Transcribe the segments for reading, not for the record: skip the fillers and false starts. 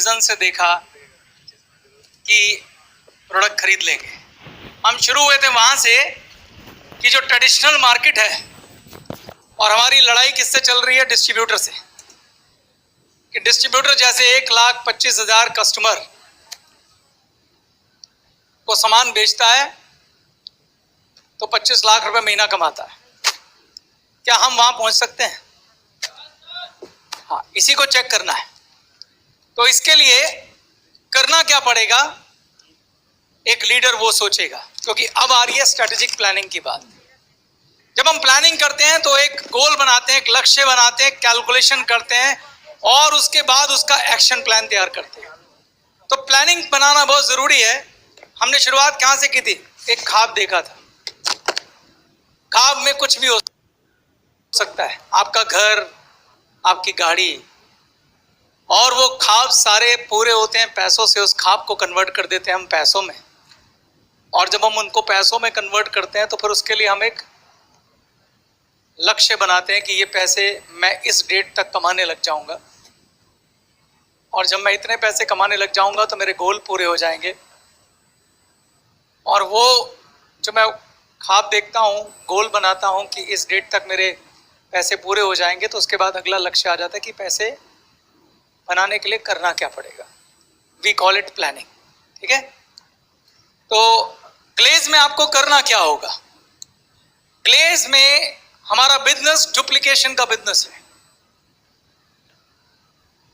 Vision से देखा कि प्रोडक्ट खरीद लेंगे। हम शुरू हुए थे वहाँ से कि जो ट्रेडिशनल मार्केट है, और हमारी लड़ाई किससे चल रही है? डिस्ट्रीब्यूटर से। कि डिस्ट्रीब्यूटर जैसे 1,25,000 कस्टमर को सामान बेचता है तो 25 लाख रुपए महीना कमाता है। क्या हम वहां पहुंच सकते हैं? हाँ, इसी को चेक करना है। तो इसके लिए करना क्या पड़ेगा? एक लीडर वो सोचेगा, क्योंकि अब आ रही है स्ट्रेटेजिक प्लानिंग की बात। जब हम प्लानिंग करते हैं तो एक गोल बनाते हैं, एक लक्ष्य बनाते हैं, कैलकुलेशन करते हैं और उसके बाद उसका एक्शन प्लान तैयार करते हैं। तो प्लानिंग बनाना बहुत जरूरी है। हमने शुरुआत कहां से की थी? एक ख्वाब देखा था। ख्वाब में कुछ भी हो सकता है, आपका घर, आपकी गाड़ी, और वो ख्वाब सारे पूरे होते हैं पैसों से। उस ख्वाब को कन्वर्ट कर देते हैं हम पैसों में, और जब हम उनको पैसों में कन्वर्ट करते हैं तो फिर उसके लिए हम एक लक्ष्य बनाते हैं कि ये पैसे मैं इस डेट तक कमाने लग जाऊंगा, और जब मैं इतने पैसे कमाने लग जाऊंगा तो मेरे गोल पूरे हो जाएंगे। और वो जो मैं ख्वाब देखता हूँ, गोल बनाता हूँ कि इस डेट तक मेरे पैसे पूरे हो जाएंगे, तो उसके बाद अगला लक्ष्य आ जाता है कि पैसे बनाने के लिए करना क्या पड़ेगा। We call it planning. ठीक है? तो ग्लेज में आपको करना क्या होगा? ग्लेज में हमारा बिजनेस डुप्लीकेशन का बिजनेस है।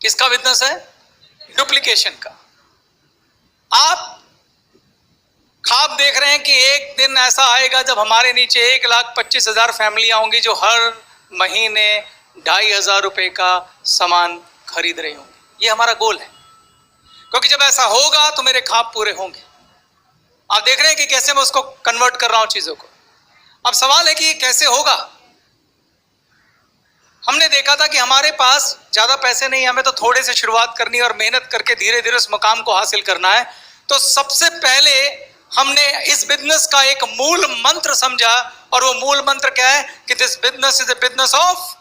किसका बिजनेस है? डुप्लीकेशन का। आप ख्वाब देख रहे हैं कि एक दिन ऐसा आएगा जब हमारे नीचे 1,25,000 फैमिलियां होंगी जो हर महीने 2,500 रुपए का सामान खरीद रही होंगी। ये हमारा गोल है, क्योंकि जब ऐसा होगा तो मेरे ख्वाब पूरे होंगे। आप देख रहे हैं कि कैसे मैं उसको कन्वर्ट कर रहा हूं चीजों को। अब सवाल है कि ये कैसे होगा? हमने देखा था कि हमारे पास ज्यादा पैसे नहीं, हमें तो थोड़े से शुरुआत करनी है और मेहनत करके धीरे धीरे उस मुकाम को हासिल करना है। तो सबसे पहले हमने इस बिजनेस का एक मूल मंत्र समझा, और वो मूल मंत्र क्या है? कि this business is a business of.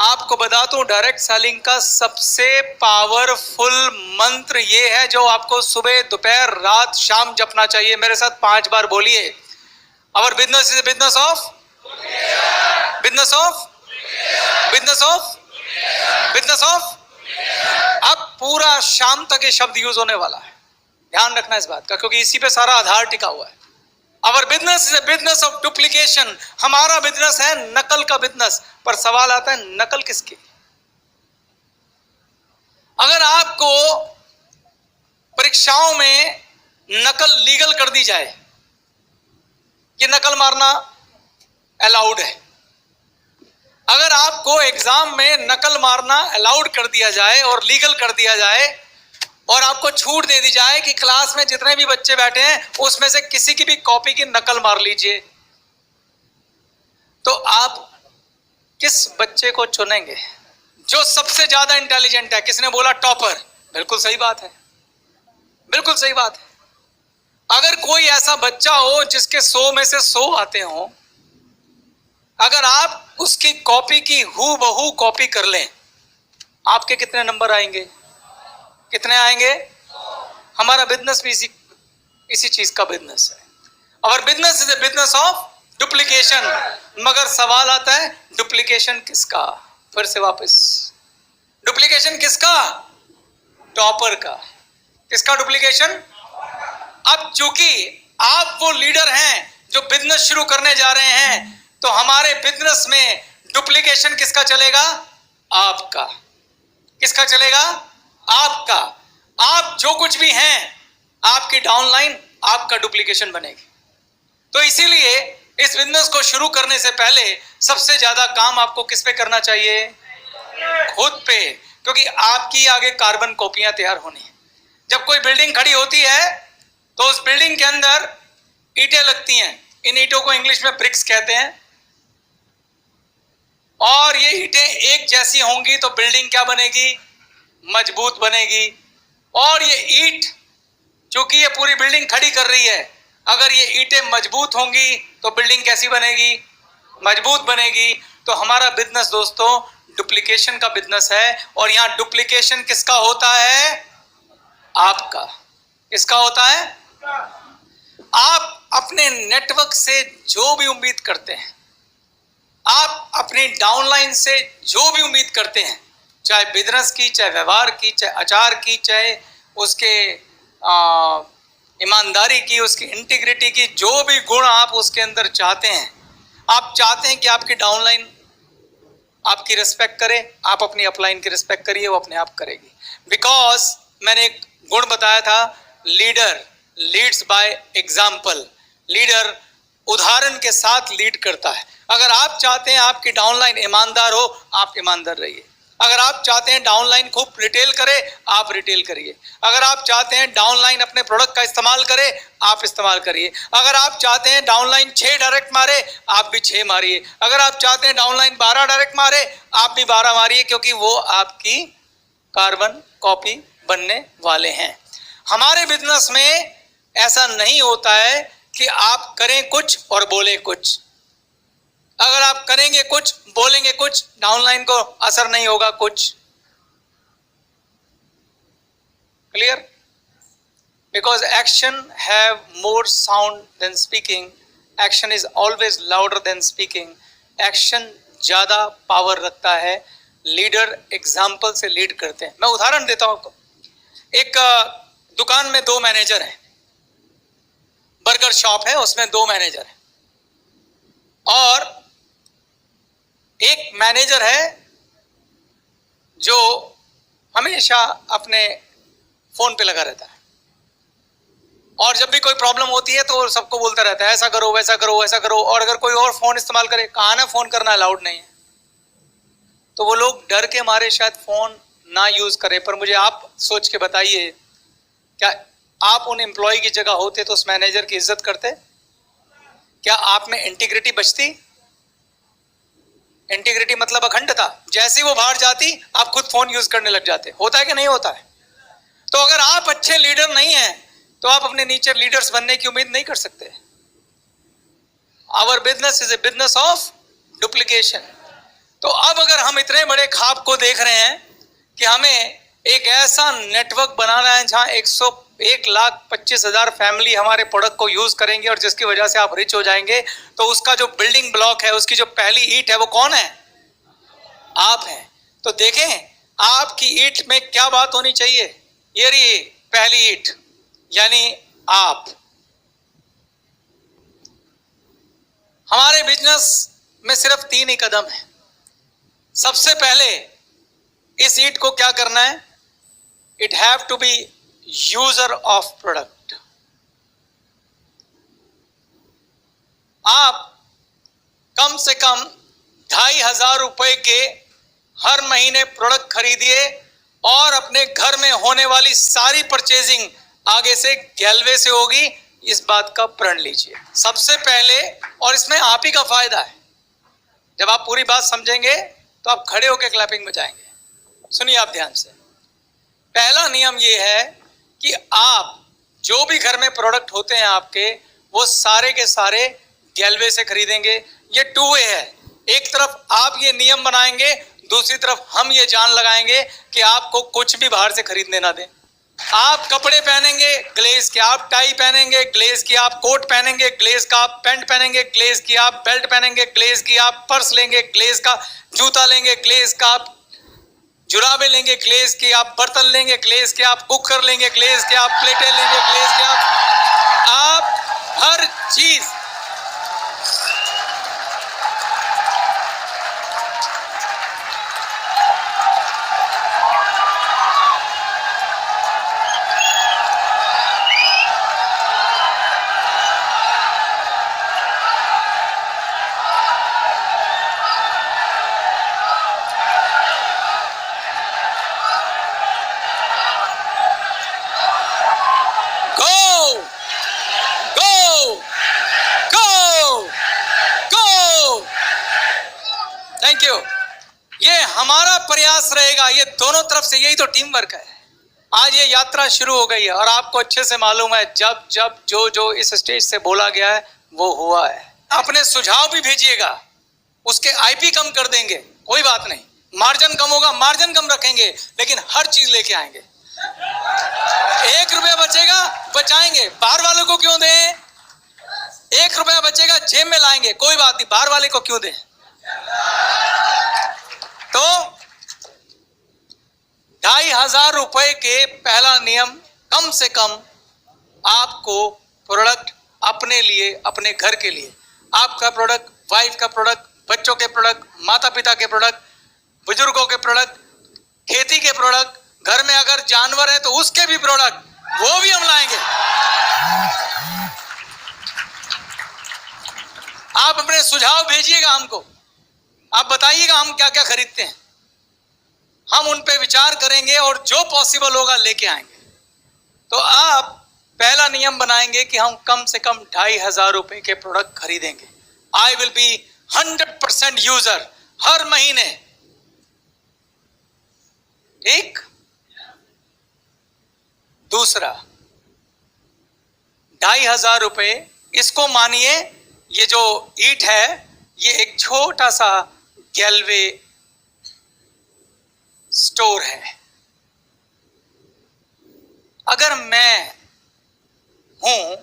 आपको बता दूं, डायरेक्ट सेलिंग का सबसे पावरफुल मंत्र ये है जो आपको सुबह, दोपहर, रात, शाम जपना चाहिए। मेरे साथ 5 बार बोलिए। Our business is a business of, business of, business of, business of. अब पूरा शाम तक ये शब्द यूज होने वाला है। ध्यान रखना इस बात का, क्योंकि इसी पे सारा आधार टिका हुआ है। Our business is a business of duplication. हमारा बिजनेस है नकल का बिजनेस। पर सवाल आता है, नकल किसकी? अगर आपको परीक्षाओं में नकल लीगल कर दी जाए कि नकल मारना अलाउड है, अगर आपको एग्जाम में नकल मारना अलाउड कर दिया जाए और लीगल कर दिया जाए, और आपको छूट दे दी जाए कि क्लास में जितने भी बच्चे बैठे हैं उसमें से किसी की भी कॉपी की नकल मार लीजिए, तो आप किस बच्चे को चुनेंगे? जो सबसे ज्यादा इंटेलिजेंट है। किसने बोला? टॉपर। बिल्कुल सही बात है, बिल्कुल सही बात है। अगर कोई ऐसा बच्चा हो जिसके 100 में से 100 आते हो, अगर आप उसकी कॉपी की हूबहू कॉपी कर लें, आपके कितने नंबर आएंगे? कितने आएंगे? हमारा बिजनेस भी इसी चीज का बिजनेस है। और business is a business of duplication. मगर सवाल आता है, डुप्लीकेशन किसका? फिर से वापस, डुप्लीकेशन किसका? टॉपर का। किसका डुप्लीकेशन? अब चूंकि आप वो लीडर हैं जो बिजनेस शुरू करने जा रहे हैं, तो हमारे बिजनेस में डुप्लीकेशन किसका चलेगा? आपका। किसका चलेगा? आपका। आप जो कुछ भी हैं, आपकी डाउनलाइन आपका डुप्लीकेशन बनेगी। तो इसीलिए इस बिजनेस को शुरू करने से पहले सबसे ज्यादा काम आपको किस पे करना चाहिए? खुद पे, क्योंकि आपकी आगे कार्बन कॉपियां तैयार होनी है। जब कोई बिल्डिंग खड़ी होती है तो उस बिल्डिंग के अंदर ईंटें लगती हैं। इन ईंटों को इंग्लिश में ब्रिक्स कहते हैं। और ये ईंटें एक जैसी होंगी तो बिल्डिंग क्या बनेगी? मजबूत बनेगी। और ये ईंट, चूंकि ये पूरी बिल्डिंग खड़ी कर रही है, अगर ये ईंटें मजबूत होंगी तो बिल्डिंग कैसी बनेगी? मजबूत बनेगी। तो हमारा बिजनेस दोस्तों डुप्लीकेशन का बिजनेस है और यहां डुप्लीकेशन किसका होता है? आपका। किसका होता है? आप अपने नेटवर्क से जो भी उम्मीद करते हैं, आप अपनी डाउनलाइन से जो भी उम्मीद करते हैं, चाहे बिजनेस की, चाहे व्यवहार की, चाहे आचार की, चाहे उसके ईमानदारी की, उसकी इंटीग्रिटी की, जो भी गुण आप उसके अंदर चाहते हैं, आप चाहते हैं कि आपकी डाउनलाइन आपकी रिस्पेक्ट करे, आप अपनी अपलाइन की रिस्पेक्ट करिए, वो अपने आप करेगी। बिकॉज मैंने एक गुण बताया था, leader leads by example. Leader उदाहरण के साथ लीड करता है। अगर आप चाहते हैं आपकी डाउनलाइन ईमानदार हो, आप ईमानदार रहिए। अगर आप चाहते हैं डाउनलाइन खूब रिटेल करे, आप रिटेल करिए। अगर आप चाहते हैं डाउनलाइन अपने प्रोडक्ट का इस्तेमाल करे, आप इस्तेमाल करिए। अगर आप चाहते हैं डाउनलाइन 6 डायरेक्ट मारे, आप भी 6 मारिए। अगर आप चाहते हैं डाउनलाइन 12 डायरेक्ट मारे, आप भी 12 मारिए, क्योंकि वो आपकी कार्बन कॉपी बनने वाले हैं। हमारे बिजनेस में ऐसा नहीं होता है कि आप करें कुछ और बोले कुछ। अगर आप करेंगे कुछ, बोलेंगे कुछ, डाउनलाइन को असर नहीं होगा कुछ। Clear? Because action have more sound than speaking. Action is always louder than speaking. Action ज्यादा पावर रखता है। लीडर एग्जाम्पल से लीड करते हैं। मैं उदाहरण देता हूं आपको। एक दुकान में 2 मैनेजर हैं। बर्गर शॉप है, उसमें 2 मैनेजर हैं और एक मैनेजर है जो हमेशा अपने फोन पे लगा रहता है और जब भी कोई प्रॉब्लम होती है तो सबको बोलता रहता है, ऐसा करो, वैसा करो, वैसा करो। और अगर कोई और फोन इस्तेमाल करे, कहा ना फोन करना अलाउड नहीं है, तो वो लोग डर के मारे शायद फोन ना यूज करें। पर मुझे आप सोच के बताइए, क्या आप उन एम्प्लॉय की जगह होते तो उस मैनेजर की इज्जत करते? क्या आप में इंटीग्रिटी बचती? इंटीग्रिटी मतलब अखंडता। जैसे वो बाहर जाती, आप खुद फोन यूज करने लग जाते। होता है कि नहीं होता है? तो अगर आप अच्छे लीडर नहीं हैं, तो आप अपने नीचे लीडर्स बनने की उम्मीद नहीं कर सकते। Our business is a business of duplication. तो अब अगर हम इतने बड़े ख्वाब को देख रहे हैं कि हमें एक ऐसा नेटवर्क बनाना है जहां 1,25,000 फैमिली हमारे प्रोडक्ट को यूज करेंगे और जिसकी वजह से आप रिच हो जाएंगे, तो उसका जो बिल्डिंग ब्लॉक है, उसकी जो पहली ईंट है, वो कौन है? आप हैं। तो देखें आपकी ईंट में क्या बात होनी चाहिए। ये रही पहली ईंट, यानी आप। हमारे बिजनेस में सिर्फ 3 ही कदम है। सबसे पहले इस ईंट को क्या करना है? It have to be user of product. आप कम से कम 2,500 रुपए के हर महीने प्रोडक्ट खरीदिए और अपने घर में होने वाली सारी परचेजिंग आगे से गैलवे से होगी। इस बात का प्रण लीजिए सबसे पहले, और इसमें आप ही का फायदा है। जब आप पूरी बात समझेंगे तो आप खड़े होकर क्लैपिंग बजाएंगे। सुनिए आप ध्यान से। पहला नियम यह है कि आप जो भी घर में प्रोडक्ट होते हैं आपके, वो सारे के सारे गैलवे से खरीदेंगे। ये 2 वे है। एक तरफ आप ये नियम बनाएंगे, दूसरी तरफ हम ये जान लगाएंगे कि आपको कुछ भी बाहर से खरीदने ना दें। आप कपड़े पहनेंगे ग्लेज के, आप टाई पहनेंगे ग्लेज की, आप कोट पहनेंगे ग्लेज का, आप पैंट पहनेंगे ग्लेज की, आप बेल्ट पहनेंगे ग्लेज की, आप पर्स लेंगे ग्लेज का, जूता लेंगे ग्लेज का, आप जुराबे लेंगे ग्लेज की, आप बर्तन लेंगे ग्लेज के, आप कुकर लेंगे ग्लेज के, आप प्लेटें लेंगे ग्लेज के, आप हर चीज। Thank you. ये हमारा प्रयास रहेगा, ये दोनों तरफ से, यही तो टीम वर्क है। आज ये यात्रा शुरू हो गई है और आपको अच्छे से मालूम है, जब जब जो जो इस स्टेज से बोला गया है वो हुआ है। अपने सुझाव भी भेजिएगा, उसके आईपी कम कर देंगे, कोई बात नहीं। मार्जिन कम होगा, मार्जिन कम रखेंगे, लेकिन हर चीज लेके आएंगे। 1 रुपया बचेगा, बचाएंगे। बाहर वालों को क्यों दें? 1 रुपया बचेगा, जेब में लाएंगे, कोई बात नहीं, बाहर वाले को क्यों दें? तो 2,500 रुपए के पहला नियम, कम से कम आपको प्रोडक्ट अपने लिए, अपने घर के लिए, आपका प्रोडक्ट, वाइफ का प्रोडक्ट, बच्चों के प्रोडक्ट, माता पिता के प्रोडक्ट, बुजुर्गों के प्रोडक्ट, खेती के प्रोडक्ट, घर में अगर जानवर है तो उसके भी प्रोडक्ट, वो भी हम लाएंगे। आप अपने सुझाव भेजिएगा हमको, आप बताइएगा हम क्या क्या खरीदते हैं, हम उन पे विचार करेंगे और जो पॉसिबल होगा लेके आएंगे। तो आप पहला नियम बनाएंगे कि हम कम से कम 2,500 रुपए के प्रोडक्ट खरीदेंगे। आई विल बी 100% यूजर हर महीने। ठीक। दूसरा, 2,500 रुपए, इसको मानिए ये जो ईट है ये एक छोटा सा गैलवे स्टोर है। अगर मैं हूं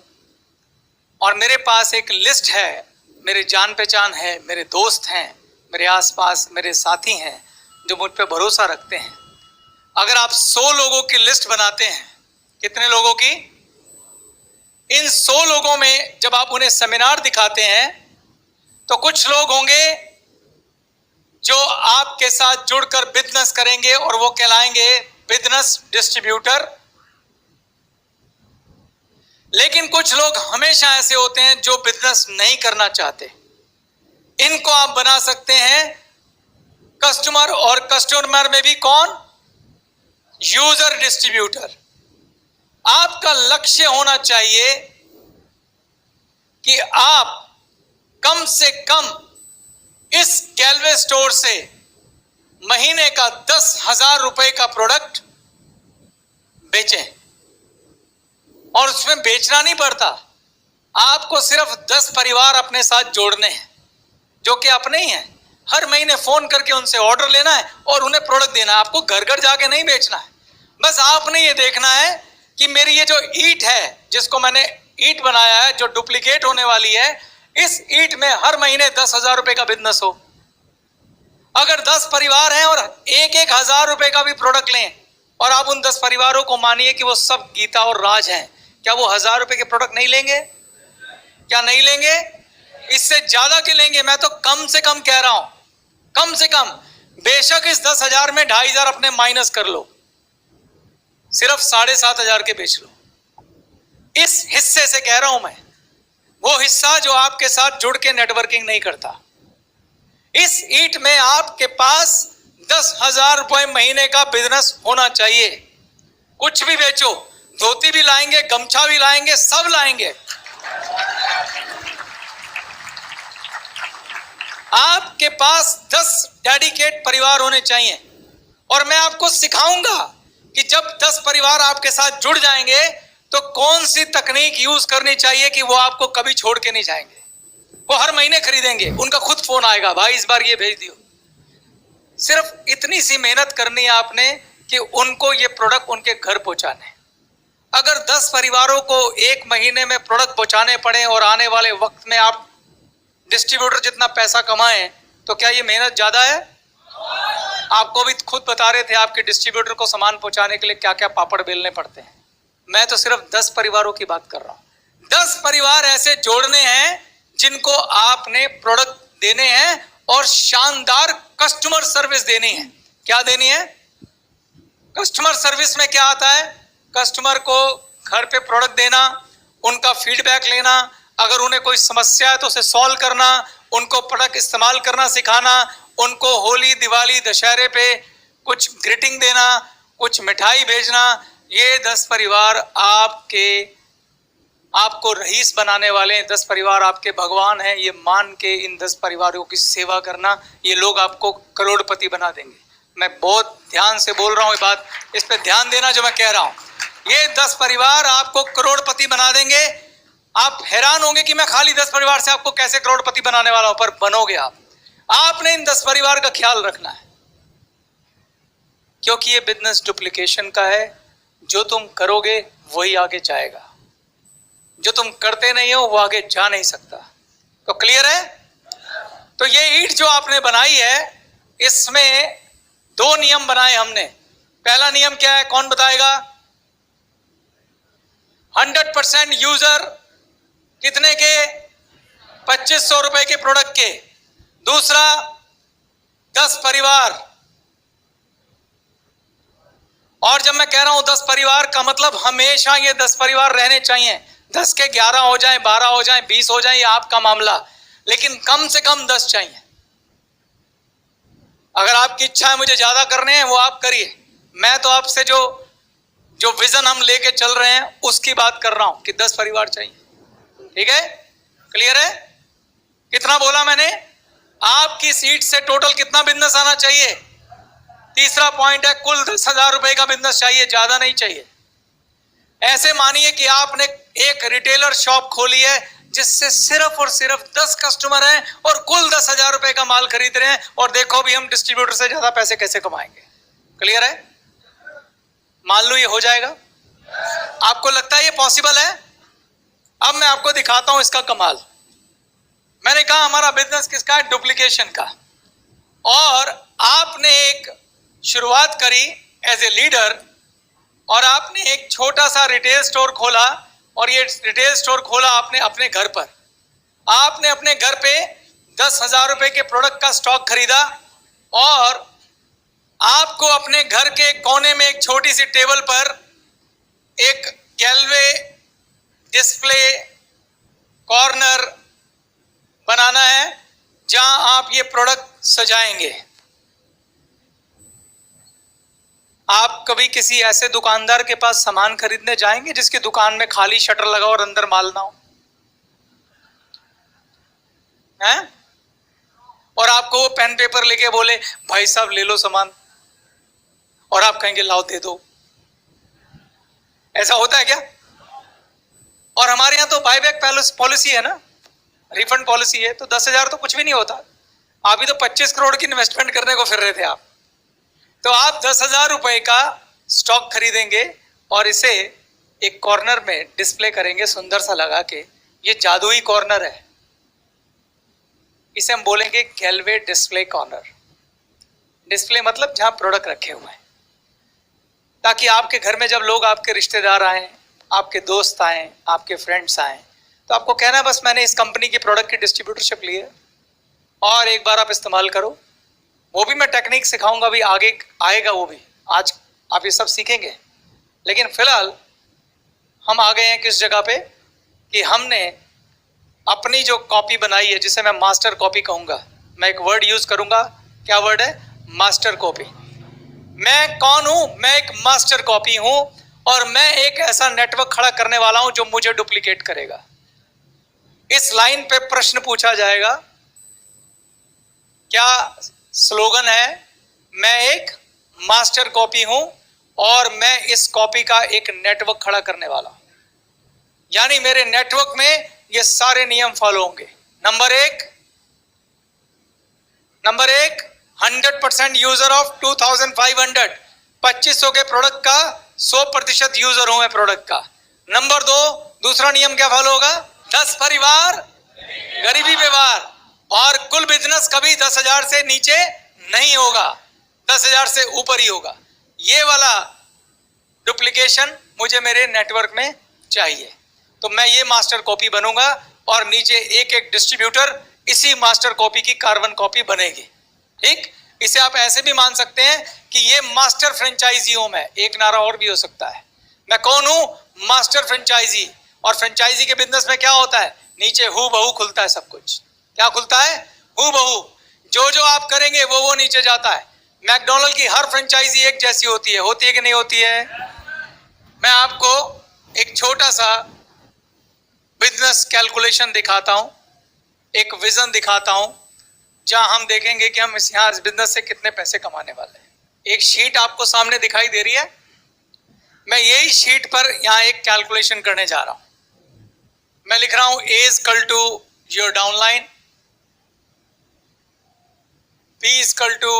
और मेरे पास एक लिस्ट है, मेरे जान पहचान है, मेरे दोस्त हैं, मेरे आसपास मेरे साथी हैं जो मुझ पे भरोसा रखते हैं, अगर आप 100 लोगों की लिस्ट बनाते हैं, कितने लोगों की? इन 100 लोगों में जब आप उन्हें सेमिनार दिखाते हैं तो कुछ लोग होंगे जो आपके साथ जुड़कर बिजनेस करेंगे और वो कहलाएंगे बिजनेस डिस्ट्रीब्यूटर। लेकिन कुछ लोग हमेशा ऐसे होते हैं जो बिजनेस नहीं करना चाहते। इनको आप बना सकते हैं कस्टमर, और कस्टमर में भी कौन? User distributor. आपका लक्ष्य होना चाहिए कि आप कम से कम इस गैलवे स्टोर से महीने का 10,000 रुपए का प्रोडक्ट बेचें। और उसमें बेचना नहीं पड़ता, आपको सिर्फ 10 परिवार अपने साथ जोड़ने हैं जो कि अपने ही हैं। हर महीने फोन करके उनसे ऑर्डर लेना है और उन्हें प्रोडक्ट देना है। आपको घर घर जाके नहीं बेचना है, बस आपने ये देखना है कि मेरी ये जो ईट है, जिसको मैंने ईट बनाया है, जो डुप्लीकेट होने वाली है, इस ईट में हर महीने 10,000 रुपए का बिजनेस हो। अगर 10 परिवार हैं और 1,000 रुपए का भी प्रोडक्ट लें और आप उन 10 परिवारों को मानिए कि वो सब गीता और राज हैं, क्या वो 1,000 रुपए के प्रोडक्ट नहीं लेंगे? क्या नहीं लेंगे? इससे ज्यादा के लेंगे। मैं तो कम से कम कह रहा हूं, कम से कम। बेशक इस 10,000 में 2,500 अपने माइनस कर लो, सिर्फ 7,500 के बेच लो। इस हिस्से से कह रहा हूं मैं, वो हिस्सा जो आपके साथ जुड़ के नेटवर्किंग नहीं करता। इस ईट में आपके पास 10,000 रुपए महीने का बिजनेस होना चाहिए। कुछ भी बेचो, धोती भी लाएंगे, गमछा भी लाएंगे, सब लाएंगे। आपके पास 10 डेडिकेट परिवार होने चाहिए। और मैं आपको सिखाऊंगा कि जब 10 परिवार आपके साथ जुड़ जाएंगे तो कौन सी तकनीक यूज करनी चाहिए कि वो आपको कभी छोड़ के नहीं जाएंगे। वो हर महीने खरीदेंगे, उनका खुद फोन आएगा, भाई इस बार ये भेज दियो। सिर्फ इतनी सी मेहनत करनी है आपने कि उनको ये प्रोडक्ट उनके घर पहुंचाने। अगर 10 परिवारों को एक महीने में प्रोडक्ट पहुंचाने पड़े और आने वाले वक्त में आप डिस्ट्रीब्यूटर जितना पैसा कमाएं, तो क्या ये मेहनत ज्यादा है? आपको भी खुद बता रहे थे आपके डिस्ट्रीब्यूटर को सामान पहुंचाने के लिए क्या क्या पापड़ बेलने पड़ते हैं। मैं तो सिर्फ 10 परिवारों की बात कर रहा हूं। 10 परिवार ऐसे जोड़ने हैं जिनको आपने प्रोडक्ट देने हैं और शानदार कस्टमर सर्विस देनी है। क्या देनी है? कस्टमर सर्विस में क्या आता है? कस्टमर को घर पे प्रोडक्ट देना, उनका फीडबैक लेना, अगर उन्हें कोई समस्या है तो उसे सॉल्व करना, उनको प्रोडक्ट इस्तेमाल करना सिखाना, उनको होली, दिवाली, दशहरे पे कुछ ग्रीटिंग देना, कुछ मिठाई भेजना। ये 10 परिवार आपको रईस बनाने वाले हैं। 10 परिवार आपके भगवान हैं, ये मान के इन 10 परिवारों की सेवा करना, ये लोग आपको करोड़पति बना देंगे। मैं बहुत ध्यान से बोल रहा हूँ ये बात, इस पे ध्यान देना जो मैं कह रहा हूँ। ये 10 परिवार आपको करोड़पति बना देंगे। आप हैरान होंगे कि मैं खाली 10 परिवार से आपको कैसे करोड़पति बनाने वाला हूं, पर बनोगे आप। आपने इन 10 परिवार का ख्याल रखना है। क्योंकि ये बिजनेस डुप्लीकेशन का है। जो तुम करोगे वही आगे जाएगा, जो तुम करते नहीं हो वो आगे जा नहीं सकता। तो क्लियर है? तो ये ईट जो आपने बनाई है, इसमें दो नियम बनाए हमने। पहला नियम क्या है, कौन बताएगा? 100% यूजर कितने के? 2500 रुपए के प्रोडक्ट के। दूसरा 10 परिवार। और जब मैं कह रहा हूं 10 परिवार का मतलब हमेशा ये 10 परिवार रहने चाहिए। 10 के 11 हो जाए, 12 हो जाए, 20 हो जाए, ये आपका मामला, लेकिन कम से कम 10 चाहिए। अगर आपकी इच्छा है मुझे ज्यादा करने हैं, वो आप करिए। मैं तो आपसे जो विजन हम लेके चल रहे हैं उसकी बात कर रहा हूं कि 10 परिवार चाहिए। ठीक है? क्लियर है? कितना बोला मैंने? आपकी सीट से टोटल कितना बिजनेस आना चाहिए? तीसरा पॉइंट है, कुल 10,000 रुपए का बिजनेस चाहिए, ज्यादा नहीं चाहिए। ऐसे मानिए कि आपने एक रिटेलर शॉप खोली है जिससे सिर्फ और सिर्फ 10 कस्टमर हैं और कुल 10,000 रुपए का माल खरीद रहे हैं, और देखो भी हम डिस्ट्रीब्यूटर से ज्यादा पैसे कैसे कमाएंगे। क्लियर है? मान लो ये हो जाएगा। आपको लगता है ये पॉसिबल है? अब मैं आपको दिखाता हूं इसका कमाल। मैंने कहा हमारा बिजनेस किसका है? डुप्लीकेशन का। और आपने एक शुरुआत करी एज ए लीडर, और आपने एक छोटा सा रिटेल स्टोर खोला, और ये रिटेल स्टोर खोला आपने अपने घर पर। आपने अपने घर पे 10,000 रुपए के प्रोडक्ट का स्टॉक खरीदा, और आपको अपने घर के कोने में एक छोटी सी टेबल पर एक गैलवे डिस्प्ले कॉर्नर बनाना है जहां आप ये प्रोडक्ट सजाएंगे। आप कभी किसी ऐसे दुकानदार के पास सामान खरीदने जाएंगे जिसकी दुकान में खाली शटर लगा और अंदर माल ना हो? हैं? और आपको वो पेन पेपर लेके बोले भाई साहब ले लो सामान, और आप कहेंगे लाओ दे दो। ऐसा होता है क्या? और हमारे यहां तो बायबैक पॉलिसी है ना, रिफंड पॉलिसी है, तो 10,000 तो कुछ भी नहीं होता। अभी तो 25 करोड़ की इन्वेस्टमेंट करने को फिर रहे थे आप। तो आप 10,000 रुपए का स्टॉक खरीदेंगे और इसे एक कॉर्नर में डिस्प्ले करेंगे सुंदर सा लगा के। ये जादुई कॉर्नर है, इसे हम बोलेंगे गैलवे डिस्प्ले कॉर्नर। डिस्प्ले मतलब जहां प्रोडक्ट रखे हुए हैं, ताकि आपके घर में जब लोग, आपके रिश्तेदार आए, आपके दोस्त आए, आपके फ्रेंड्स आए, तो आपको कहना बस मैंने इस कंपनी की प्रोडक्ट की डिस्ट्रीब्यूटरशिप ली है और एक बार आप इस्तेमाल करो। वो भी मैं टेक्निक सिखाऊंगा, भी आगे आएगा वो भी। आज आप ये सब सीखेंगे, लेकिन फिलहाल हम आ गए हैं किस जगह पे कि हमने अपनी जो कॉपी बनाई है, जिसे मैं मास्टर कॉपी कहूंगा। मैं एक वर्ड यूज करूंगा, क्या वर्ड है? Master copy. मैं कौन हूं? मैं एक मास्टर कॉपी हूं, और मैं एक ऐसा नेटवर्क खड़ा करने वाला हूं जो मुझे डुप्लीकेट करेगा। इस लाइन पे प्रश्न पूछा जाएगा, क्या स्लोगन है? मैं एक मास्टर कॉपी हूं और मैं इस कॉपी का एक नेटवर्क खड़ा करने वाला हूं। यानी मेरे नेटवर्क में ये सारे नियम फॉलो होंगे। नंबर एक 100% यूजर ऑफ 2500, 2500 के प्रोडक्ट का 100% यूजर हूं मैं प्रोडक्ट का। नंबर दो, दूसरा नियम क्या फॉलो होगा? 10 परिवार गरीबी व्यवहार, और कुल बिजनेस कभी 10,000 से नीचे नहीं होगा, 10,000 से ऊपर ही होगा। ये वाला डुप्लीकेशन मुझे मेरे नेटवर्क में चाहिए। तो मैं ये मास्टर कॉपी बनूंगा, और नीचे एक एक डिस्ट्रीब्यूटर इसी मास्टर कॉपी की कार्बन कॉपी बनेगी। ठीक? इसे आप ऐसे भी मान सकते हैं कि ये मास्टर फ्रेंचाइजी हूं मैं। एक नारा और भी हो सकता है। मैं कौन हूं? Master franchisee. और फ्रेंचाइजी के बिजनेस में क्या होता है? नीचे हू बहू खुलता है सब कुछ। क्या खुलता है? हू बहू। जो जो आप करेंगे वो नीचे जाता है। मैकडॉनल्ड की हर फ्रेंचाइजी एक जैसी होती है कि नहीं होती है? मैं आपको एक छोटा सा बिजनेस कैलकुलेशन दिखाता हूं, एक विजन दिखाता हूं, जहां हम देखेंगे कि हम इस बिजनेस से कितने पैसे कमाने वाले हैं। एक शीट आपको सामने दिखाई दे रही है। मैं यही शीट पर यहां एक कैलकुलेशन करने जा रहा हूं। मैं लिख रहा हूं A is equal to your downline, B is equal to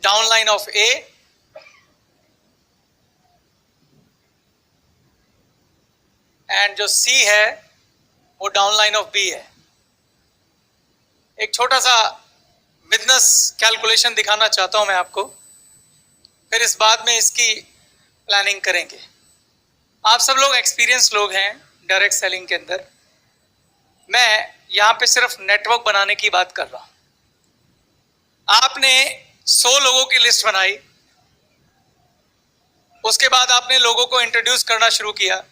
downline of A, and जो सी है वो डाउनलाइन ऑफ बी है। एक छोटा सा बिजनेस कैलकुलेशन दिखाना चाहता हूं मैं आपको, फिर इस बाद में इसकी प्लानिंग करेंगे। आप सब लोग एक्सपीरियंस लोग हैं डायरेक्ट सेलिंग के अंदर। मैं यहां पे सिर्फ नेटवर्क बनाने की बात कर रहा हूं। आपने 100 लोगों की लिस्ट बनाई, उसके बाद आपने लोगों को इंट्रोड्यूस करना शुरू किया।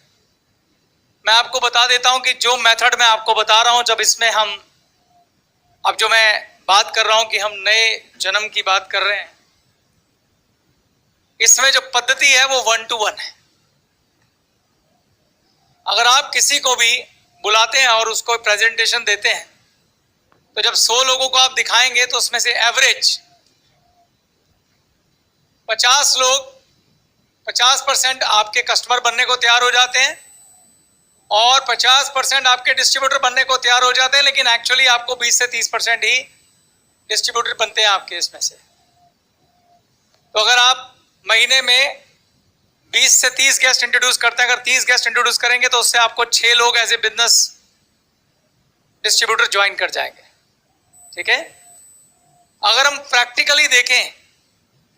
मैं आपको बता देता हूं कि जो मेथड मैं आपको बता रहा हूं, जब इसमें हम अब जो मैं बात कर रहा हूं कि हम नए जन्म की बात कर रहे हैं, इसमें जो पद्धति है वो 1 to 1 है। अगर आप किसी को भी बुलाते हैं और उसको प्रेजेंटेशन देते हैं, तो जब 100 लोगों को आप दिखाएंगे तो उसमें से एवरेज 50 लोग 50% आपके कस्टमर बनने को तैयार हो जाते हैं और 50% आपके डिस्ट्रीब्यूटर बनने को तैयार हो जाते हैं, लेकिन एक्चुअली आपको 20 से 30% ही डिस्ट्रीब्यूटर बनते हैं आपके इसमें से। तो अगर आप महीने में 20 से 30 गेस्ट इंट्रोड्यूस करते हैं, अगर 30 गेस्ट इंट्रोड्यूस करेंगे तो उससे आपको 6 लोग as a business distributor join कर जाएंगे। ठीक है। अगर हम प्रैक्टिकली देखें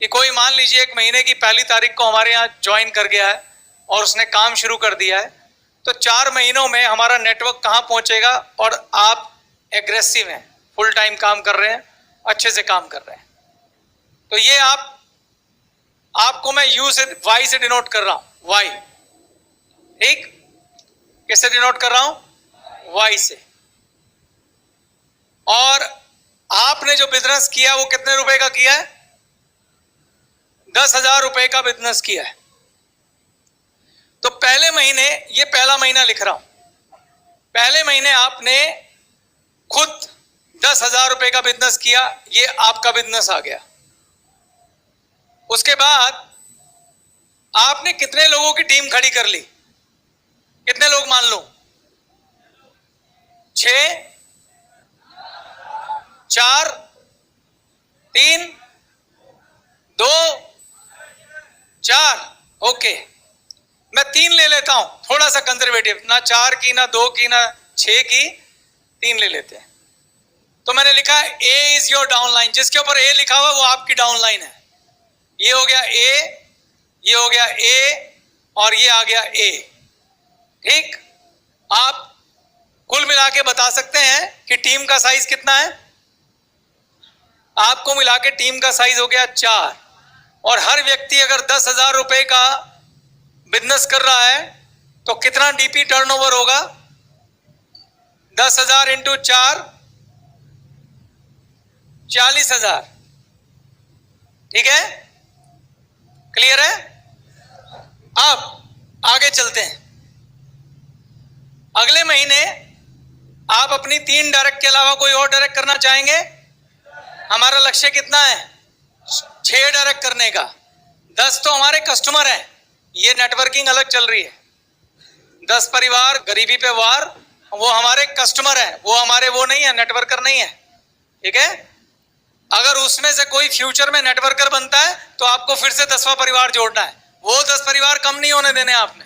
कि कोई मान लीजिए 1 महीने की पहली तारीख को हमारे यहाँ ज्वाइन कर गया है और उसने काम शुरू कर दिया है, तो 4 महीनों में हमारा नेटवर्क कहाँ पहुंचेगा और आप एग्रेसिव हैं, फुल टाइम काम कर रहे हैं, अच्छे से काम कर रहे हैं। तो ये आपको मैं यू से वाई से डिनोट कर रहा हूं, वाई। ठीक, किससे डिनोट कर रहा हूं? वाई से। और आपने जो बिजनेस किया वो कितने रुपए का किया है? 10,000 रुपए का बिजनेस किया है। तो पहले महीने, ये पहला महीना लिख रहा हूं, पहले महीने आपने खुद 10,000 रुपए का बिजनेस किया, ये आपका बिजनेस आ गया। उसके बाद आपने कितने लोगों की टीम खड़ी कर ली? कितने लोग मान लो? 6, 4, 3, 2, 4। ओके, मैं 3 ले लेता हूं, थोड़ा सा कंजर्वेटिव, ना 4 की, ना 2 की, ना 6 की, 3 ले लेते हैं। तो मैंने लिखा है ए इज योर डाउनलाइन। जिसके ऊपर ए लिखा हुआ वो आपकी डाउनलाइन है। ये हो गया ए, ये हो गया ए, और ये आ गया ए। ठीक, आप कुल मिला के बता सकते हैं कि टीम का साइज कितना है? आपको मिला के टीम का साइज हो गया 4। और हर व्यक्ति अगर 10,000 रुपए का बिजनेस कर रहा है तो कितना डीपी टर्नओवर होगा? 10,000 इंटू 4, 40,000। ठीक है, क्लियर है? अब आगे चलते हैं। अगले महीने आप अपनी 3 डायरेक्ट के अलावा कोई और डायरेक्ट करना चाहेंगे? हमारा लक्ष्य कितना है? 6 डायरेक्ट करने का। 10 तो हमारे कस्टमर हैं, ये नेटवर्किंग अलग चल रही है। 10 परिवार गरीबी पे वार, वो हमारे कस्टमर हैं, वो हमारे वो नहीं है, नेटवर्कर नहीं है। ठीक है, अगर उसमें से कोई फ्यूचर में नेटवर्कर बनता है तो आपको फिर से 10वां परिवार जोड़ना है। वो 10 परिवार कम नहीं होने देने आपने।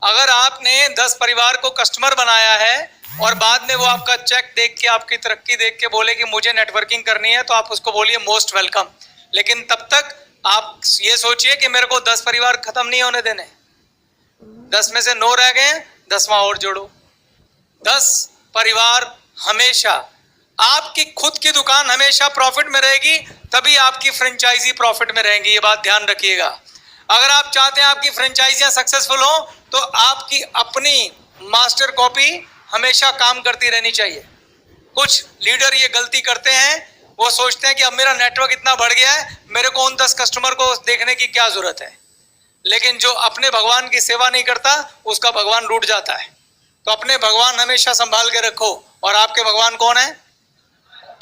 अगर आपने 10 परिवार को कस्टमर बनाया है और बाद में वो आपका चेक देख के, आपकी तरक्की देख के बोले कि मुझे नेटवर्किंग करनी है, तो आप उसको बोलिए मोस्ट वेलकम। लेकिन तब तक आप ये सोचिए कि मेरे को 10 परिवार खत्म नहीं होने देने। 10 में से 9 रह गए, 10वां और जोड़ो। 10 परिवार हमेशा, आपकी खुद की दुकान हमेशा प्रॉफिट में रहेगी, तभी आपकी फ्रेंचाइजी प्रॉफिट में रहेंगी। ये बात ध्यान रखिएगा। अगर आप चाहते हैं आपकी फ्रेंचाइजियां सक्सेसफुल हो तो आपकी अपनी मास्टर कॉपी हमेशा काम करती रहनी चाहिए। कुछ लीडर ये गलती करते हैं, वो सोचते हैं कि अब मेरा नेटवर्क इतना बढ़ गया है, मेरे को उन 10 कस्टमर को देखने की क्या जरूरत है। लेकिन जो अपने भगवान की सेवा नहीं करता उसका भगवान लूट जाता है। तो अपने भगवान हमेशा संभाल के रखो। और आपके भगवान कौन है?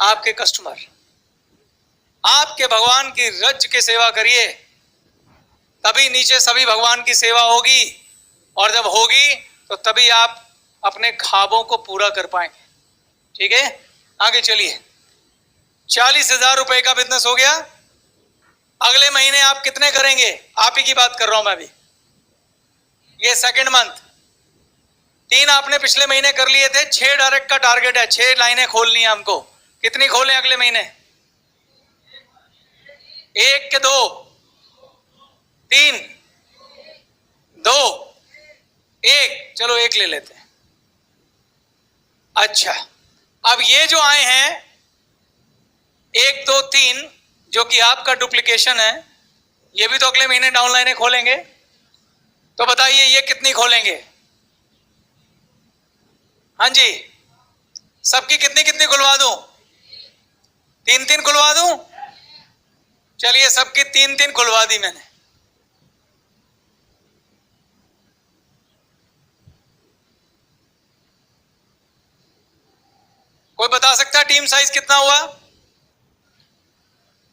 आपके कस्टमर। आपके भगवान की रज की सेवा करिए, तभी नीचे सभी भगवान की सेवा होगी। और जब होगी तो तभी आप अपने ख्वाबों को पूरा कर पाएंगे। ठीक है, आगे चलिए। 40,000 रुपए का बिजनेस हो गया, अगले महीने आप कितने करेंगे? आप ही की बात कर रहा हूं मैं भी। ये सेकंड मंथ 3 आपने पिछले महीने कर लिए थे। 6 डायरेक्ट का टारगेट है, 6 लाइनें खोलनी है हमको। कितनी खोलें अगले महीने? 1 के 2, 3, 2, 1, चलो 1 ले लेते हैं। अच्छा, अब ये जो आए हैं 1, 2, 3 जो कि आपका डुप्लीकेशन है, ये भी तो अगले महीने डाउनलाइनें खोलेंगे। तो बताइए ये कितनी खोलेंगे? हाँ जी, सबकी कितनी कितनी खुलवा दूं? 3-3 खुलवा दूं? चलिए सबकी 3-3 खुलवा दी मैंने। कोई बता सकता है टीम साइज कितना हुआ?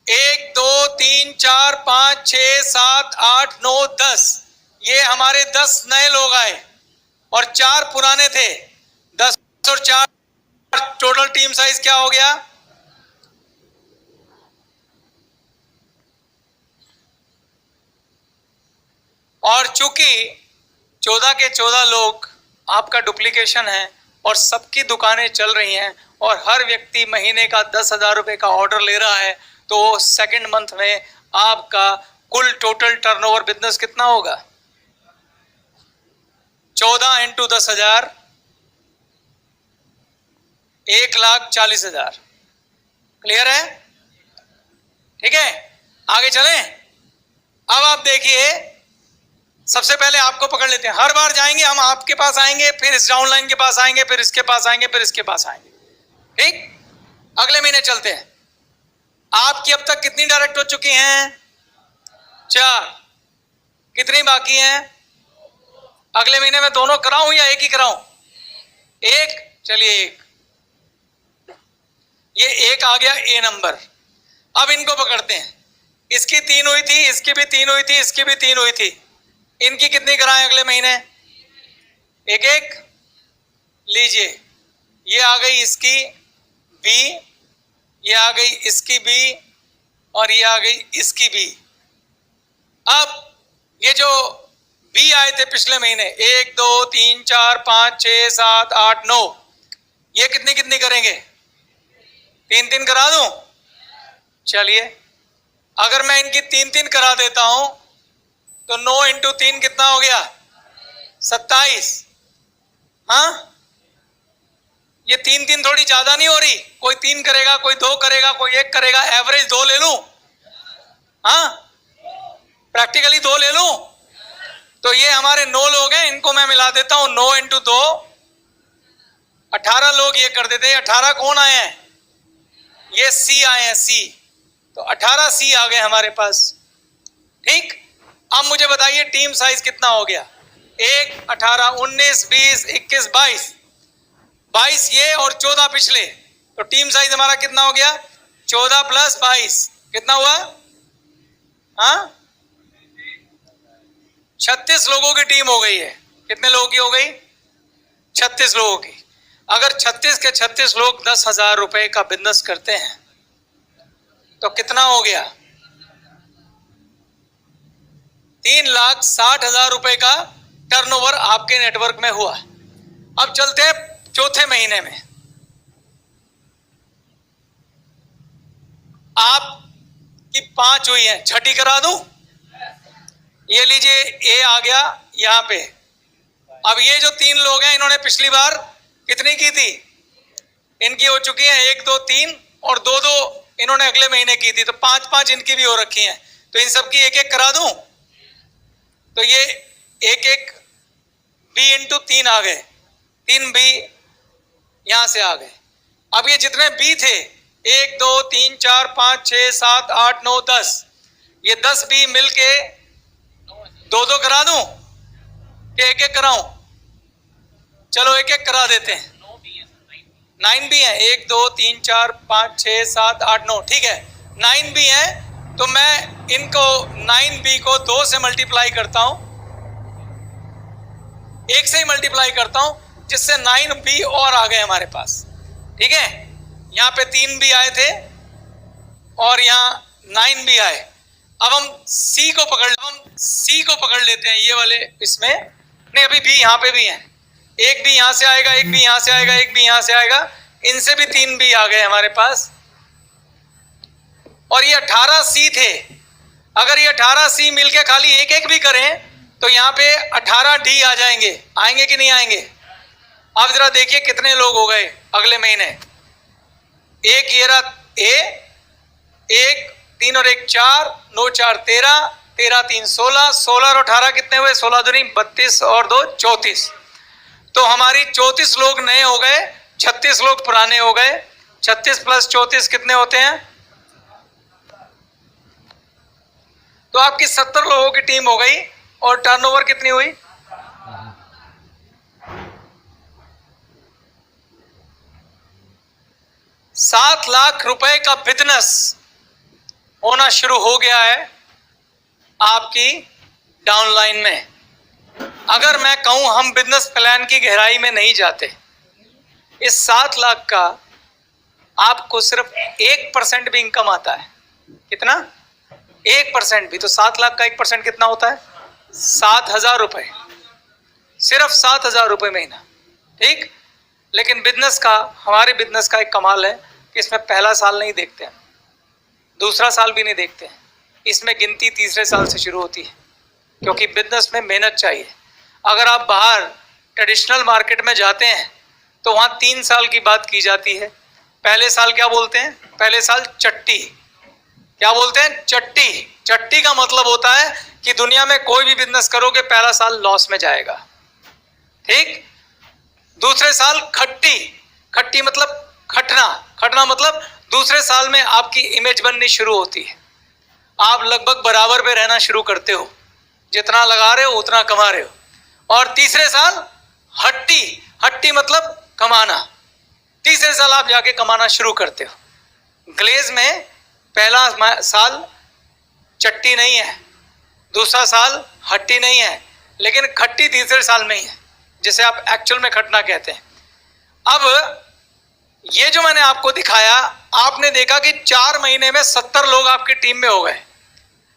1, 2, 3, 4, 5, 6, 7, 8, 9, 10। ये हमारे 10 नए लोग आए और 4 पुराने थे। 10 और 4 टोटल टीम साइज क्या हो गया? और चूंकि 14 के 14 लोग आपका डुप्लीकेशन है और सबकी दुकानें चल रही हैं और हर व्यक्ति महीने का 10,000 रुपए का ऑर्डर ले रहा है, तो सेकंड मंथ में आपका कुल टोटल टर्नओवर बिजनेस कितना होगा? 14 इंटू 10,000, 1,40,000। क्लियर है? ठीक है, आगे चलें। अब आप देखिए, सबसे पहले आपको पकड़ लेते हैं। हर बार जाएंगे हम, आपके पास आएंगे, फिर इस डाउनलाइन के पास आएंगे, फिर इसके पास आएंगे, फिर इसके पास आएंगे। ठीक, अगले महीने चलते हैं। आपकी अब तक कितनी डायरेक्ट हो चुकी हैं? 4। कितनी बाकी हैं? अगले महीने में दोनों कराऊं या एक ही कराऊं? एक, चलिए एक। ये एक आ गया ए नंबर। अब इनको पकड़ते हैं। इसकी 3 हुई थी, इसकी भी 3 हुई थी, इसकी भी 3 हुई थी। इनकी कितनी कराएं अगले महीने? एक एक लीजिए। ये आ गई इसकी बी, ये आ गई इसकी बी, और ये आ गई इसकी बी। अब ये जो बी आए थे पिछले महीने, 1, 2, 3, 4, 5, 6, 7, 8, 9, ये कितनी कितनी करेंगे? 3-3 करा दूं? चलिए, अगर मैं इनकी 3-3 करा देता हूं तो 9 इंटू 3 कितना हो गया? 27। हाँ, ये 3-3 थोड़ी ज्यादा नहीं हो रही? कोई 3 करेगा, कोई 2 करेगा, कोई 1 करेगा, एवरेज 2 ले लूं? हाँ, प्रैक्टिकली 2 ले लूं? तो ये हमारे 9 लोग हैं, इनको मैं मिला देता हूं। 9 इंटू 2, 18 लोग ये कर देते हैं। 18 कौन आए हैं? ये सी आए हैं, सी। तो 18 सी आ गए हमारे पास। ठीक, अब मुझे बताइए टीम साइज कितना हो गया? 1, 18, 19, 20, 21, 22। 22 ये और 14 पिछले, तो टीम साइज हमारा कितना हो गया? 14 प्लस 22 कितना हुआ? हाँ, 36 लोगों की टीम हो गई है। कितने लोगों की हो गई? 36 लोगों की। अगर 36 के 36 लोग 10,000 रुपए का बिजनेस करते हैं तो कितना हो गया? 3,60,000 रुपए का टर्नओवर आपके नेटवर्क में हुआ। अब चलते हैं चौथे महीने में। आपकी 5 हुई है, छठी करा दूं? ये लीजिए, ए आ गया यहां पे। अब ये जो 3 लोग हैं, इन्होंने पिछली बार कितनी की थी? इनकी हो चुकी है 1, 2, 3 और 2-2 इन्होंने अगले महीने की थी, तो 5-5 इनकी भी हो रखी हैं। तो इन सबकी 1-1 करा दूं? तो ये 1-1 बी इंटू 3 आ गए, 3 बी यहां से आ गए। अब ये जितने बी थे, 1, 2, 3, 4, 5, 6, 7, 8, 9, 10, ये 10 बी मिलके 2-2 करा दूं कि 1-1 कराऊं? चलो 1-1 करा देते हैं। 9 भी है, 1, 2, 3, 4, 5, 6, 7, 8, 9। ठीक है, 9 भी है, तो मैं इनको 9B को 2 से मल्टीप्लाई करता हूं, 1 से ही मल्टीप्लाई करता हूं, जिससे 9B और आ गए हमारे पास। ठीक है, यहां पे 3B आए थे और यहां 9B आए। अब हम सी को पकड़ लेते हैं, ये वाले इसमें नहीं, अभी बी यहाँ पे भी है, एक भी यहां से आएगा, एक भी यहां से आएगा, एक भी यहां से आएगा, इनसे भी 3 भी आ गए हमारे पास। और ये 18 सी थे, अगर ये 18 सी मिलके खाली एक एक भी करें तो यहाँ पे 18 डी आ जाएंगे, आएंगे कि नहीं आएंगे? आप जरा देखिए कितने लोग हो गए अगले महीने। एक ये रहा ए, एक 3 और 1 4, 9 4 13, 13 3 16, 16 और 18 कितने हुए? 16 दूनी 32 और 2 34। तो हमारी 34 लोग नए हो गए, 36 लोग पुराने हो गए। 36 प्लस 34 कितने होते हैं? तो आपकी 70 लोगों की टीम हो गई। और टर्नओवर कितनी हुई? 7 लाख रुपए का बिजनेस होना शुरू हो गया है आपकी डाउनलाइन में। अगर मैं कहूं हम बिजनेस प्लान की गहराई में नहीं जाते, इस 7 लाख का आपको सिर्फ 1% भी इनकम आता है। कितना? 1% भी। तो 7 लाख का 1% कितना होता है? 7,000 रुपए, सिर्फ 7,000 रुपए महीना। ठीक। लेकिन बिजनेस का, हमारे बिजनेस का एक कमाल है कि इसमें पहला साल नहीं देखते हैं, दूसरा साल भी नहीं देखते हैं, इसमें गिनती तीसरे साल से शुरू होती है, क्योंकि बिजनेस में मेहनत चाहिए। अगर आप बाहर ट्रेडिशनल मार्केट में जाते हैं तो वहाँ 3 साल की बात की जाती है। पहले साल क्या बोलते हैं? पहले साल चट्टी। क्या बोलते हैं? चट्टी। चट्टी का मतलब होता है कि दुनिया में कोई भी बिजनेस करोगे पहला साल लॉस में जाएगा। ठीक। दूसरे साल खट्टी। खट्टी मतलब खटना। खटना मतलब दूसरे साल में आपकी इमेज बननी शुरू होती है, आप लगभग बराबर पे रहना शुरू करते हो, जितना लगा रहे हो उतना कमा रहे हो। और तीसरे साल हट्टी। हट्टी मतलब कमाना। तीसरे साल आप जाके कमाना शुरू करते हो। ग्लेज में पहला साल चट्टी नहीं है, दूसरा साल हट्टी नहीं है, लेकिन खट्टी तीसरे साल में ही है, जिसे आप एक्चुअल में खटना कहते हैं। अब ये जो मैंने आपको दिखाया, आपने देखा कि 4 महीने में 70 लोग आपकी टीम में हो गए।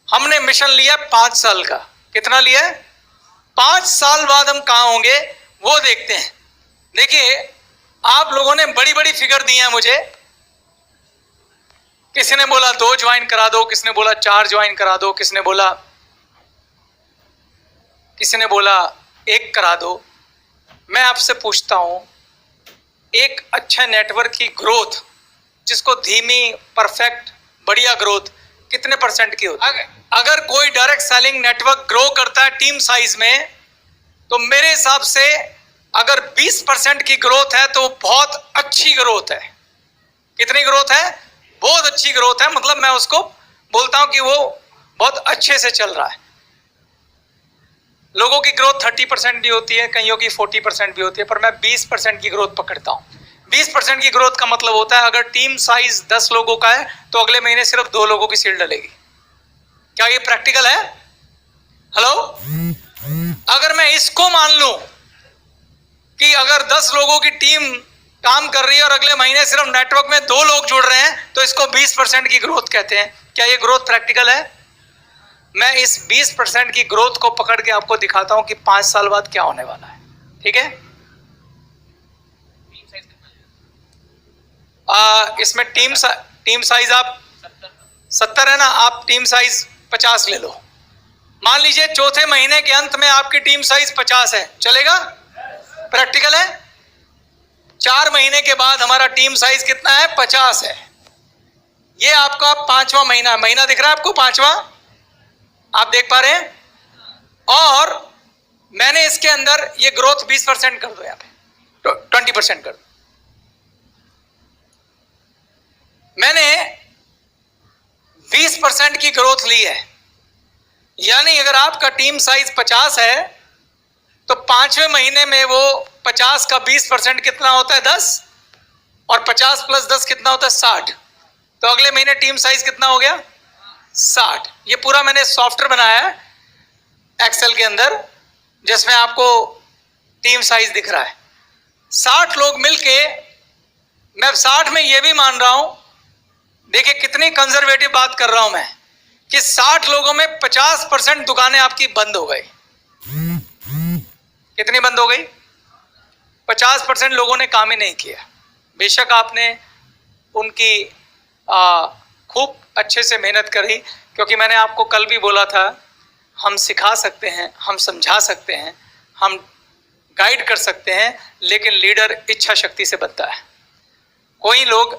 हमने मिशन लिया 5 साल का। कितना लिया है? 5 साल बाद हम कहां होंगे वो देखते हैं। देखिए, आप लोगों ने बड़ी बड़ी फिगर दी है मुझे। किसी ने बोला 2 ज्वाइन करा दो, किसी ने बोला 4 ज्वाइन करा दो, किसी ने बोला 1 करा दो। मैं आपसे पूछता हूं, एक अच्छा नेटवर्क की ग्रोथ, जिसको धीमी, परफेक्ट, बढ़िया ग्रोथ कितने % की होती है? अगर कोई डायरेक्ट सेलिंग नेटवर्क ग्रो करता है टीम साइज में, तो मेरे हिसाब से अगर 20% की ग्रोथ है तो बहुत अच्छी ग्रोथ है। कितनी ग्रोथ है? बहुत अच्छी ग्रोथ है। मतलब मैं उसको बोलता हूं कि वो बहुत अच्छे से चल रहा है। लोगों की ग्रोथ 30% भी होती है, कईयों की 40% भी होती है, पर मैं 20% की ग्रोथ पकड़ता हूं। 20% की ग्रोथ का मतलब होता है, अगर टीम साइज 10 लोगों का है तो अगले महीने सिर्फ 2 लोगों की सील डलेगी। क्या ये प्रैक्टिकल है? हेलो। अगर मैं इसको मान लूं कि अगर 10 लोगों की टीम काम कर रही है और अगले महीने सिर्फ नेटवर्क में 2 लोग जुड़ रहे हैं, तो इसको 20% की ग्रोथ कहते हैं। क्या ये ग्रोथ प्रैक्टिकल है? मैं इस 20% की ग्रोथ को पकड़ के आपको दिखाता हूं कि 5 साल बाद क्या होने वाला है। ठीक है। इसमें टीम साइज आप 70 है ना, आप टीम साइज 50 ले लो। मान लीजिए चौथे महीने के अंत में आपकी टीम साइज 50 है, चलेगा? प्रैक्टिकल है। 4 महीने के बाद हमारा टीम साइज कितना है? 50 है। ये आपका 5वां महीना दिख रहा है आपको? 5वां आप देख पा रहे हैं? और मैंने इसके अंदर ये ग्रोथ 20% कर दो, यहां पे 20% कर दो। मैंने 20% की ग्रोथ ली है, यानी अगर आपका टीम साइज 50 है तो 5वें महीने में वो 50 का 20% कितना होता है? 10। और 50 प्लस 10 कितना होता है? 60। तो अगले महीने टीम साइज कितना हो गया? 60। ये पूरा मैंने सॉफ्टवेयर बनाया है एक्सेल के अंदर, जिसमें आपको टीम साइज दिख रहा है। 60 लोग मिलके, मैं 60 में ये भी मान रहा हूं, देखिए कितनी कंजर्वेटिव बात कर रहा हूं मैं, कि 60 लोगों में 50% दुकानें आपकी बंद हो गई। कितनी बंद हो गई? 50% लोगों ने काम ही नहीं किया। बेशक आपने उनकी खूब अच्छे से मेहनत करी, क्योंकि मैंने आपको कल भी बोला था, हम सिखा सकते हैं, हम समझा सकते हैं, हम गाइड कर सकते हैं, लेकिन लीडर इच्छा शक्ति से बनता है। कोई लोग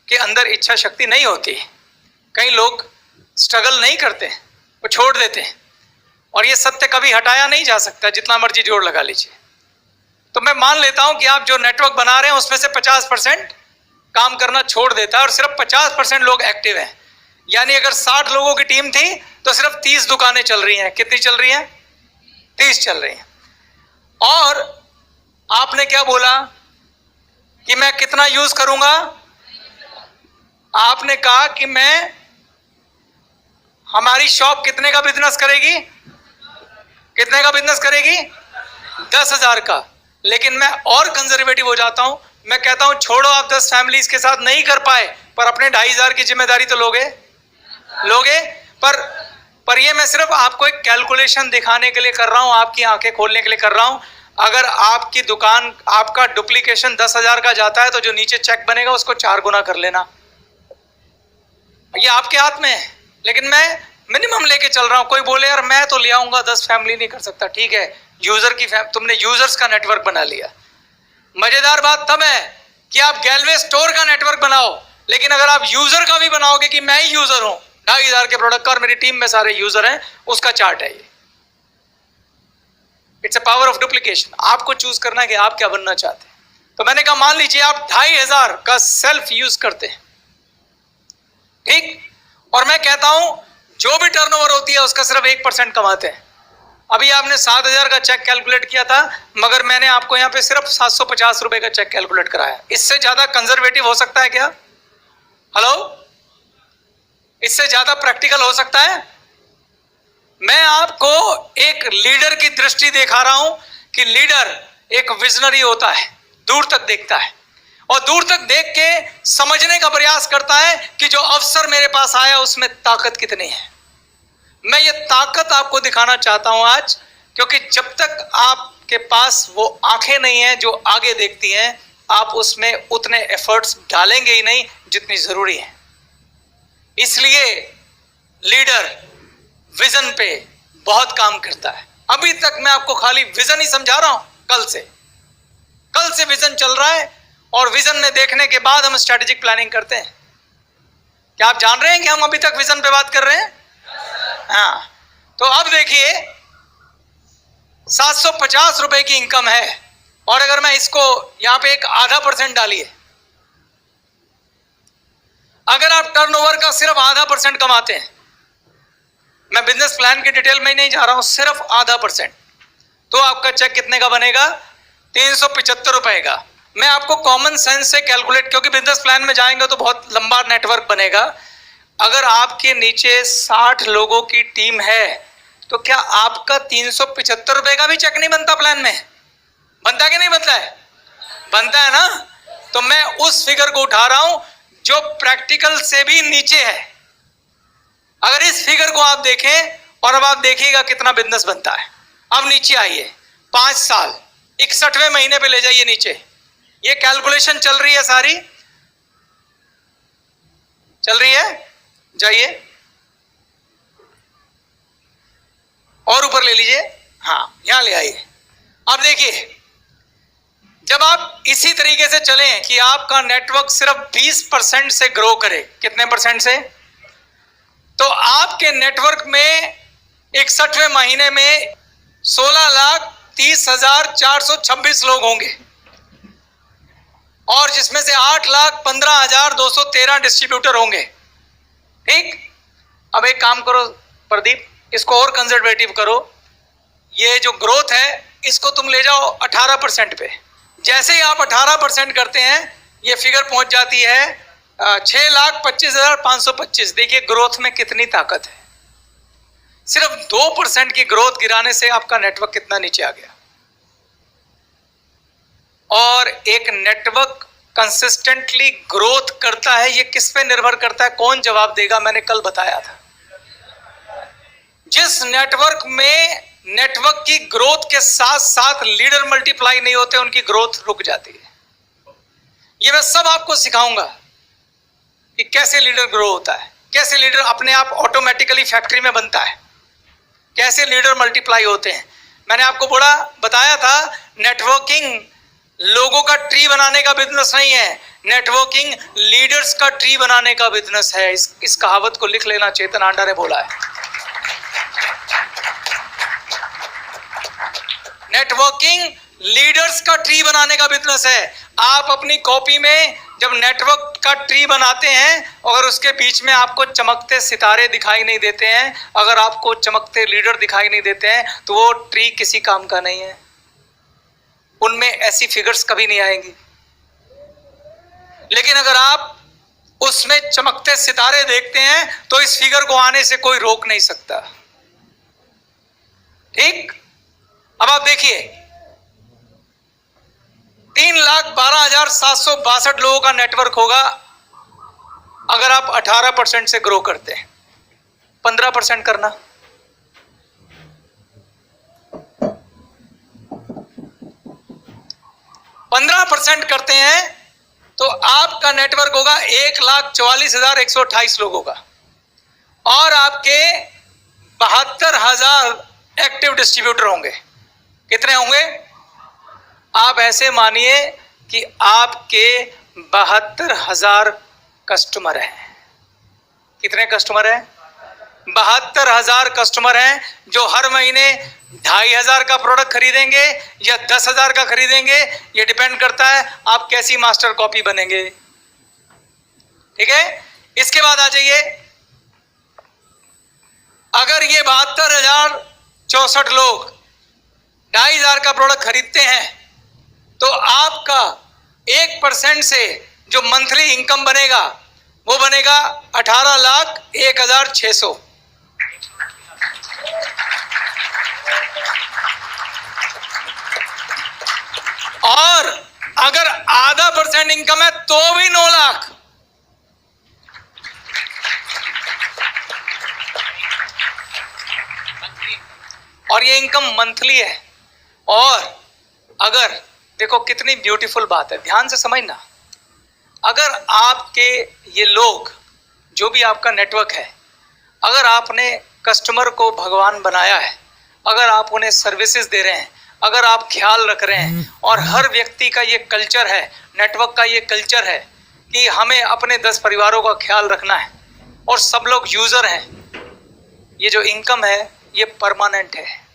के अंदर इच्छा शक्ति नहीं होती, कई लोग स्ट्रगल नहीं करते, वो छोड़ देते हैं, और ये सत्य कभी हटाया नहीं जा सकता, जितना मर्जी जोर लगा लीजिए। तो मैं मान लेता हूं कि आप जो नेटवर्क बना रहे हैं उसमें से 50% काम करना छोड़ देता है और सिर्फ 50% लोग एक्टिव हैं। यानी अगर 60 लोगों की टीम थी तो सिर्फ 30 दुकानें चल रही हैं। कितनी चल रही हैं? 30 चल रही हैं। और आपने क्या बोला कि मैं कितना यूज करूंगा? आपने कहा कि मैं, हमारी शॉप कितने का बिजनेस करेगी? कितने का बिजनेस करेगी? 10,000 का। लेकिन मैं और कंजर्वेटिव हो जाता हूं, मैं कहता हूं छोड़ो, आप 10 फैमिलीज के साथ नहीं कर पाए, पर अपने 2,500 की जिम्मेदारी तो लोगे। पर ये मैं सिर्फ आपको एक कैलकुलेशन दिखाने के लिए कर रहा हूं, आपकी आंखें खोलने के लिए कर रहा हूं। अगर आपकी दुकान, आपका डुप्लीकेशन 10,000 का जाता है तो जो नीचे चेक बनेगा उसको 4 गुना कर लेना, ये आपके हाथ में है। लेकिन मैं मिनिमम लेके चल रहा हूं। कोई बोले यार मैं तो ले आऊंगा, 10 फैमिली नहीं कर सकता, ठीक है, यूजर की तुमने यूजर्स का नेटवर्क बना लिया। मजेदार बात तब है कि आप गैलवे स्टोर का नेटवर्क बनाओ, लेकिन अगर आप यूजर का भी बनाओगे कि मैं ही यूजर हूं 2,500 के प्रोडक्ट का और मेरी टीम में सारे यूजर हैं, उसका चार्ट है ये। It's a power of duplication. आपको चूज करना है कि आप क्या बनना चाहते हैं। तो मैंने कहा मान लीजिए आप 2,500 का सेल्फ यूज करते हैं, ठीक, और मैं कहता हूं जो भी टर्नओवर होती है उसका सिर्फ 1% कमाते हैं। अभी आपने 7,000 का चेक कैलकुलेट किया था, मगर मैंने आपको यहां पे सिर्फ 750 रुपए का चेक कैलकुलेट कराया। इससे ज्यादा कंजर्वेटिव हो सकता है क्या? हेलो, इससे ज्यादा प्रैक्टिकल हो सकता है? मैं आपको एक लीडर की दृष्टि दिखा रहा हूं कि लीडर एक विजनरी होता है, दूर तक देखता है और दूर तक देख के समझने का प्रयास करता है कि जो अवसर मेरे पास आया उसमें ताकत कितनी है। मैं ये ताकत आपको दिखाना चाहता हूं आज, क्योंकि जब तक आपके पास वो आंखें नहीं हैं जो आगे देखती हैं, आप उसमें उतने एफर्ट्स डालेंगे ही नहीं जितनी जरूरी है। इसलिए लीडर विजन पे बहुत काम करता है। अभी तक मैं आपको खाली विजन ही समझा रहा हूं, कल से विजन चल रहा है और विजन ने देखने के बाद हम स्ट्रेटेजिक प्लानिंग करते हैं। क्या आप जान रहे हैं कि हम अभी तक विजन पे बात कर रहे हैं? हाँ, तो अब देखिए 750 रुपए की इनकम है और अगर मैं इसको यहां पे एक 0.5% डालिए, अगर आप टर्नओवर का सिर्फ 0.5% कमाते हैं, मैं बिजनेस प्लान की डिटेल में नहीं जा रहा हूं, सिर्फ 0.5%, तो आपका चेक कितने का बनेगा? 375 रुपए का। मैं आपको कॉमन सेंस से कैलकुलेट, क्योंकि बिजनेस प्लान में जाएंगे तो बहुत लंबा नेटवर्क बनेगा। अगर आपके नीचे 60 लोगों की टीम है तो क्या आपका 375 रुपए का भी चेक नहीं बनता? प्लान में बनता कि नहीं बनता है? बनता है ना। तो मैं उस फिगर को उठा रहा हूं जो प्रैक्टिकल से भी नीचे है। अगर इस फिगर को आप देखें और अब आप देखिएगा कितना बिजनेस बनता है। अब नीचे आइए, 5 साल 61वें महीने पे ले जाइए नीचे। ये कैलकुलेशन चल रही है, सारी चल रही है, जाइए और ऊपर ले लीजिए, हाँ यहां ले आइए। अब देखिए जब आप इसी तरीके से चलें कि आपका नेटवर्क सिर्फ 20% से ग्रो करे, कितने परसेंट से? तो आपके नेटवर्क में 61वें महीने में 16,30,426 लोग होंगे और जिसमें से 8,15,213 डिस्ट्रीब्यूटर होंगे, ठीक। अब एक काम करो प्रदीप, इसको और कंजर्वेटिव करो, ये जो ग्रोथ है इसको तुम ले जाओ 18% पे। जैसे ही आप 18% करते हैं ये फिगर पहुंच जाती है 6,25,525। देखिए ग्रोथ में कितनी ताकत है। सिर्फ 2% की ग्रोथ गिराने से आपका नेटवर्क कितना नीचे आ गया। और एक नेटवर्क कंसिस्टेंटली ग्रोथ करता है, ये किस पे निर्भर करता है? कौन जवाब देगा? मैंने कल बताया था, जिस नेटवर्क में नेटवर्क की ग्रोथ के साथ साथ लीडर मल्टीप्लाई नहीं होते, उनकी ग्रोथ रुक जाती है। ये मैं सब आपको सिखाऊंगा कि कैसे लीडर ग्रो होता है, कैसे लीडर अपने आप ऑटोमेटिकली फैक्ट्री में बनता है, कैसे लीडर मल्टीप्लाई होते हैं। मैंने आपको बताया था, नेटवर्किंग लोगों का ट्री बनाने का बिजनेस नहीं है, नेटवर्किंग लीडर्स का ट्री बनाने का बिजनेस है। इस कहावत को लिख लेना, चेतन आंडा ने बोला है। नेटवर्किंग लीडर्स का ट्री बनाने का बिजनेस है। आप अपनी कॉपी में जब नेटवर्क का ट्री बनाते हैं, अगर उसके बीच में आपको चमकते सितारे दिखाई नहीं देते हैं, अगर आपको चमकते लीडर दिखाई नहीं देते हैं, तो वो ट्री किसी काम का नहीं है। उनमें ऐसी फिगर्स कभी नहीं आएंगी। लेकिन अगर आप उसमें चमकते सितारे देखते हैं, तो इस फिगर को आने से कोई रोक नहीं सकता। ठीक, अब आप देखिए, 3,12,762 लोगों का नेटवर्क होगा अगर आप 18% से ग्रो करते हैं। 15% करना, 15% करते हैं तो आपका नेटवर्क होगा 1,44,128 लोगों का, और आपके 72,000 एक्टिव डिस्ट्रीब्यूटर होंगे। कितने होंगे? आप ऐसे मानिए कि आपके 72,000 कस्टमर हैं। कितने कस्टमर हैं? 72,000 कस्टमर हैं, जो हर महीने 2,500 का प्रोडक्ट खरीदेंगे या 10,000 का खरीदेंगे। ये डिपेंड करता है आप कैसी मास्टर कॉपी बनेंगे। ठीक है, इसके बाद आ जाइए, अगर ये 72,064 लोग 2,500 का प्रोडक्ट खरीदते हैं, तो आपका 1% से जो मंथली इनकम बनेगा वो बनेगा 18,01,600। और अगर आधा % इनकम है तो भी 9 लाख। और ये इनकम मंथली है। और अगर देखो कितनी ब्यूटीफुल बात है, ध्यान से समझना, अगर आपके ये लोग, जो भी आपका नेटवर्क है, अगर आपने कस्टमर को भगवान बनाया है, अगर आप उन्हें सर्विसेज दे रहे हैं, अगर आप ख्याल रख रहे हैं, और हर व्यक्ति का ये कल्चर है, नेटवर्क का ये कल्चर है कि हमें अपने 10 परिवारों का ख्याल रखना है और सब लोग यूजर हैं, ये जो इनकम है ये परमानेंट है।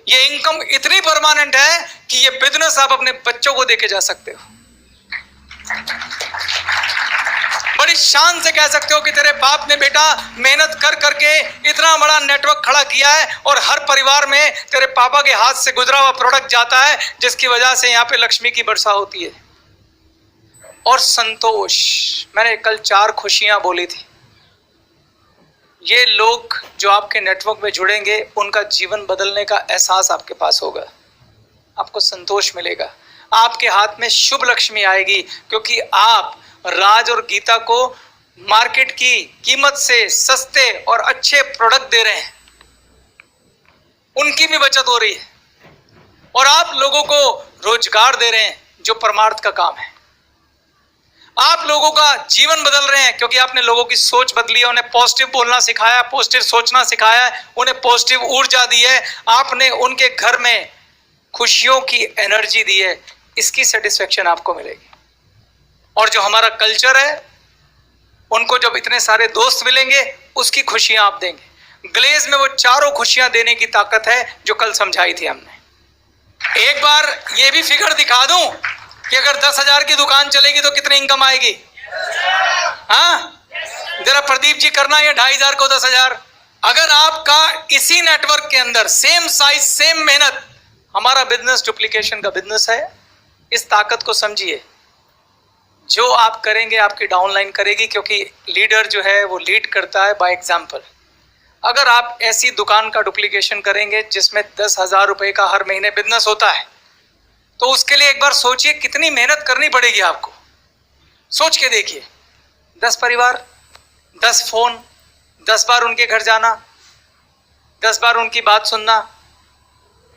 ये इनकम इतनी परमानेंट है कि ये बिजनेस आप अपने बच्चों को देके जा सकते हो। बड़ी शान से कह सकते हो कि तेरे बाप ने बेटा मेहनत कर करके इतना बड़ा नेटवर्क खड़ा किया है, और हर परिवार में तेरे पापा के हाथ से गुजरा हुआ प्रोडक्ट जाता है, जिसकी वजह से यहाँ पे लक्ष्मी की वर्षा होती है। और संतोष, मैंने कल 4 खुशियां बोली थी। ये लोग जो आपके नेटवर्क में जुड़ेंगे, उनका जीवन बदलने का एहसास आपके पास होगा, आपको संतोष मिलेगा, आपके हाथ में शुभ लक्ष्मी आएगी, क्योंकि आप राज और गीता को मार्केट की कीमत से सस्ते और अच्छे प्रोडक्ट दे रहे हैं, उनकी भी बचत हो रही है, और आप लोगों को रोजगार दे रहे हैं, जो परमार्थ का काम है। आप लोगों का जीवन बदल रहे हैं, क्योंकि आपने लोगों की सोच बदली है, उन्हें पॉजिटिव बोलना सिखाया, पॉजिटिव सोचना सिखाया है, उन्हें पॉजिटिव ऊर्जा दी है, आपने उनके घर में खुशियों की एनर्जी दी है। इसकी सेटिस्फेक्शन आपको मिलेगी। और जो हमारा कल्चर है, उनको जब इतने सारे दोस्त मिलेंगे, उसकी खुशियां आप देंगे। ग्लेज में वो चारों खुशियां देने की ताकत है, जो कल समझाई थी हमने। एक बार ये भी फिगर दिखा दूं कि अगर 10,000 की दुकान चलेगी तो कितनी इनकम आएगी? हाँ, जरा प्रदीप जी करना, ये 2,500 को 10,000। अगर आपका इसी नेटवर्क के अंदर सेम साइज, सेम मेहनत, हमारा बिजनेस डुप्लीकेशन का बिजनेस है। इस ताकत को समझिए। जो आप करेंगे आपकी डाउनलाइन करेगी, क्योंकि लीडर जो है वो लीड करता है बाय एग्जाम्पल। अगर आप ऐसी दुकान का डुप्लीकेशन करेंगे जिसमें 10,000 रुपए का हर महीने बिजनेस होता है, तो उसके लिए एक बार सोचिए कितनी मेहनत करनी पड़ेगी आपको। सोच के देखिए, 10 परिवार, 10 फोन, 10 बार उनके घर जाना, 10 बार उनकी बात सुनना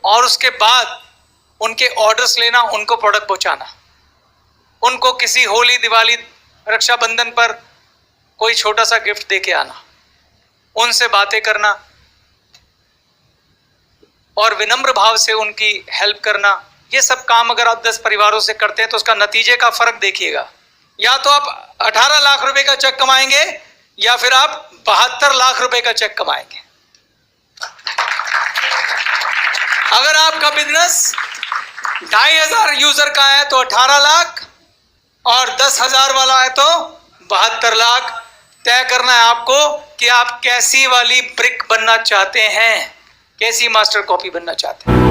और उसके बाद उनके ऑर्डर्स लेना, उनको प्रोडक्ट पहुंचाना, उनको किसी होली, दिवाली, रक्षाबंधन पर कोई छोटा सा गिफ्ट देके आना, उनसे बातें करना और विनम्र भाव से उनकी हेल्प करना। ये सब काम अगर आप 10 परिवारों से करते हैं तो उसका नतीजे का फर्क देखिएगा। या तो आप 18 लाख रुपए का चेक कमाएंगे या फिर आप 72 लाख रुपए का चेक कमाएंगे। अगर आपका बिजनेस 2,500 यूजर का है तो 18 लाख और 10,000 वाला है तो 72 लाख। तय करना है आपको कि आप कैसी वाली ब्रिक बनना चाहते हैं, कैसी मास्टर कॉपी बनना चाहते हैं।